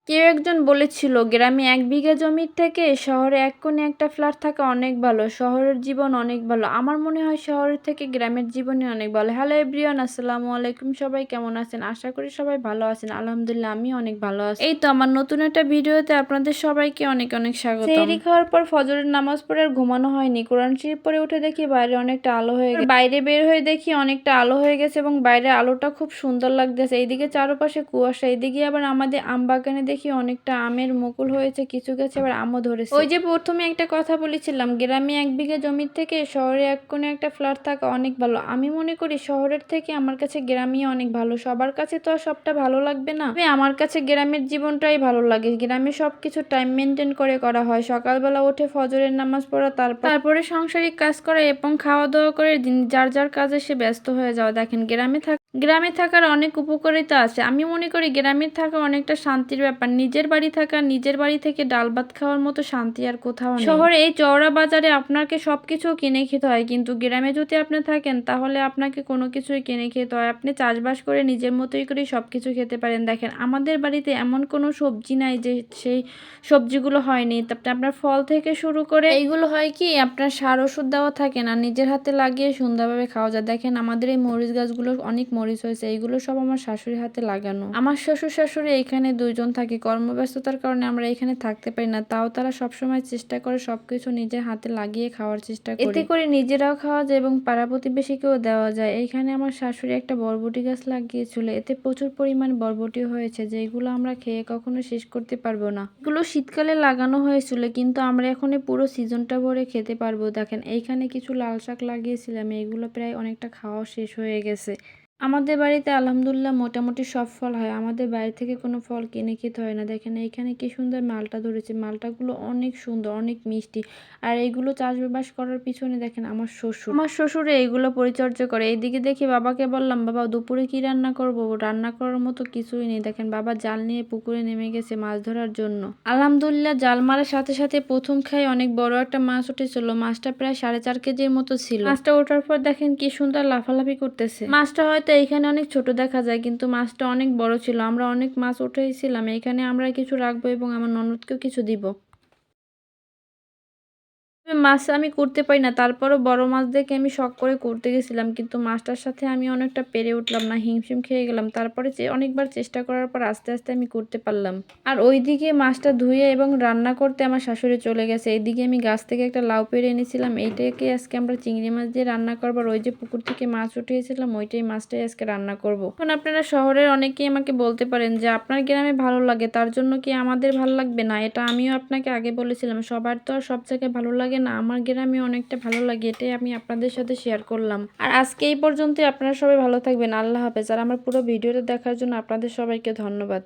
কেউ একজন বলেছিল, গ্রামে ১ বিঘা জমির থেকে শহরে এক কোণে একটা ফ্ল্যাট থাকা অনেক ভালো। শহরের জীবন অনেক ভালো। আমার মনে হয় শহরের থেকে গ্রামের জীবনই অনেক ভালো। হ্যালো এভরিওয়ান, আসসালামু আলাইকুম। সবাই কেমন আছেন? আশা করি সবাই ভালো আছেন। আলহামদুলিল্লাহ আমি অনেক ভালো আছি। এই তো আমার নতুন একটা ভিডিওতে আপনাদের সবাইকে অনেক অনেক স্বাগতম। সেহরি খাওয়ার পর ফজরের নামাজ পড়ে আর ঘুমানো হয়নি। কোরআন শরীফ পড়ে উঠে দেখি বাইরে অনেকটা আলো হয়ে গেছে। বাইরে বের হয়ে দেখি অনেকটা আলো হয়ে গেছে এবং বাইরের আলোটা খুব সুন্দর লাগতেছে। এইদিকে চারপাশে কুয়াশা, এইদিকে আবার আমাদের আম বাগানে দেখি অনেকটা আমের মুকুল হয়েছে, কিছু গাছে আবার আমও ধরেছে। ওই যে প্রথমে একটা কথা বলেছিলাম, গ্রামে ১ বিঘা জমির থেকে শহরে এক কোণে একটা ফ্ল্যাট থাকা অনেক ভালো। আমি মনে করি শহরের থেকে আমার কাছে গ্রামই অনেক ভালো। সবার কাছে তো আর সবটা ভালো লাগবে না, তবে আমার কাছে গ্রামের জীবনটাই ভালো লাগে। গ্রামে সবকিছু টাইম মেনটেন করে করা হয়। সকালবেলা উঠে ফজরের নামাজ পড়া, তারপরে সাংসারিক কাজ করা এবং খাওয়া দাওয়া করে দিন যার যার কাজে সে ব্যস্ত হয়ে যাওয়া। দেখেন গ্রামে থাকার অনেক উপকারিতা আছে। আমি মনে করি গ্রামে থাকা অনেকটা শান্তির ব্যাপার। নিজের বাড়ি থাকা, নিজের বাড়ি থেকে ডাল ভাত খাওয়ার মতো শান্তি আর কোথাও নেই। শহরে এই চওড়া বাজারে আপনাকে সবকিছু কিনে খেতে হয়, কিন্তু গ্রামে যদি আপনি থাকেন তাহলে আপনাকে কোনো কিছুই কিনে খেতে হয়। আপনি চাষবাস করে নিজের মতোই করে সবকিছু খেতে পারেন। দেখেন আমাদের বাড়িতে এমন কোনো সবজি নাই যে সেই সবজিগুলো হয়নি। তারপরে আপনার ফল থেকে শুরু করে এইগুলো হয় কি আপনার সার ওষুধ দেওয়া থাকে না, নিজের হাতে লাগিয়ে সুন্দরভাবে খাওয়া যায়। দেখেন আমাদের এই মরিচ গাছগুলো অনেক মরিচ হয়েছে, এইগুলো সব আমার শাশুড়ির হাতে লাগানো। আমার শ্বশুর শাশুড়ি এখানে দুইজন থাকে, কর্মব্যস্ততার কারণে আমরা এখানে থাকতে পারি না, তাও তারা সবসময় চেষ্টা করে সবকিছু নিজের হাতে লাগিয়ে খাওয়ার চেষ্টা করে। এতে করে নিজেরাও খাওয়া যায় এবং পাড়া প্রতিবেশীকেও দেওয়া যায়। এইখানে আমার শাশুড়ি একটা বরবটি গাছ লাগিয়েছিল, এতে প্রচুর পরিমাণ বরবটি হয়েছে, যেগুলো আমরা খেয়ে কখনো শেষ করতে পারবো না। এগুলো শীতকালে লাগানো হয়েছিল, কিন্তু আমরা এখন পুরো সিজনটা ভরে খেতে পারবো। দেখেন এইখানে কিছু লাল শাক লাগিয়েছিলাম, এগুলো প্রায় অনেকটা খাওয়া শেষ হয়ে গেছে। আমাদের বাড়িতে আলহামদুলিল্লাহ মোটামুটি সব ফল হয়। আমাদের বাইরে থেকে কোনো ফল কিনে খেতে হয় না। দেখেন এইখানে কি সুন্দর মালটা ধরেছে, মালটাগুলো অনেক সুন্দর, অনেক মিষ্টি। আর এইগুলো চাষবাস করার পিছনে দেখেন আমার শ্বশুর এইগুলো পরিচর্যা করে। এইদিকে দেখি বাবাকে বললাম, বাবা দুপুরে কি রান্না করব? রান্না করার মতো কিছুই নেই। দেখেন বাবা জাল নিয়ে পুকুরে নেমে গেছে মাছ ধরার জন্য। আলহামদুলিল্লাহ জাল মারার সাথে সাথে প্রথম খাই অনেক বড় একটা মাছ উঠেছিল। মাছটা প্রায় 4.5 কেজির মতো ছিল। মাছটা ওঠার পর দেখেন কি সুন্দর লাফালাফি করতেছে। মাছটা হয়তো এইখানে অনেক ছোট দেখা যায়, কিন্তু মাছটা অনেক বড় ছিল। আমরা অনেক মাছ উঠেছিলাম, এইখানে আমরা কিছু রাখবো এবং আমার ননদকেও কিছু দিব। মাছ আমি করতে পারি না, তারপরও বড় মাছ দেখে আমি শখ করে করতে গেছিলাম, কিন্তু মাছটার সাথে আমি অনেকটা পেরে উঠলাম না, হিমশিম খেয়ে গেলাম। তারপরে অনেকবার চেষ্টা করার পর আস্তে আস্তে আমি করতে পারলাম। আর ওইদিকে মাছটা ধুয়ে এবং রান্না করতে আমার শাশুড়ি চলে গেছে। এইদিকে আমি গাছ থেকে একটা লাউ পেড়ে এনেছিলাম, এইটাকে আজকে আমরা চিংড়ি মাছ দিয়ে রান্না করবো। আর ওই যে পুকুর থেকে মাছ উঠিয়েছিলাম ওইটাই মাছটাই আজকে রান্না করব। এখন আপনারা শহরের অনেকেই আমাকে বলতে পারেন যে আপনার গ্রামে ভালো লাগে, তার জন্য কি আমাদের ভালো লাগবে না? এটা আমিও আপনাকে আগে বলেছিলাম, সবার তো আর সব জায়গায় ভালো লাগে না। আমার গ্রামে অনেকটা ভালো লাগে, এটাই আমি আপনাদের সাথে শেয়ার করলাম। আর আজকে এই পর্যন্তই। আপনারা সবাই ভালো থাকবেন। আল্লাহ হাফেজ। আর আমার পুরো ভিডিওটা দেখার জন্য আপনাদের সবাইকে ধন্যবাদ।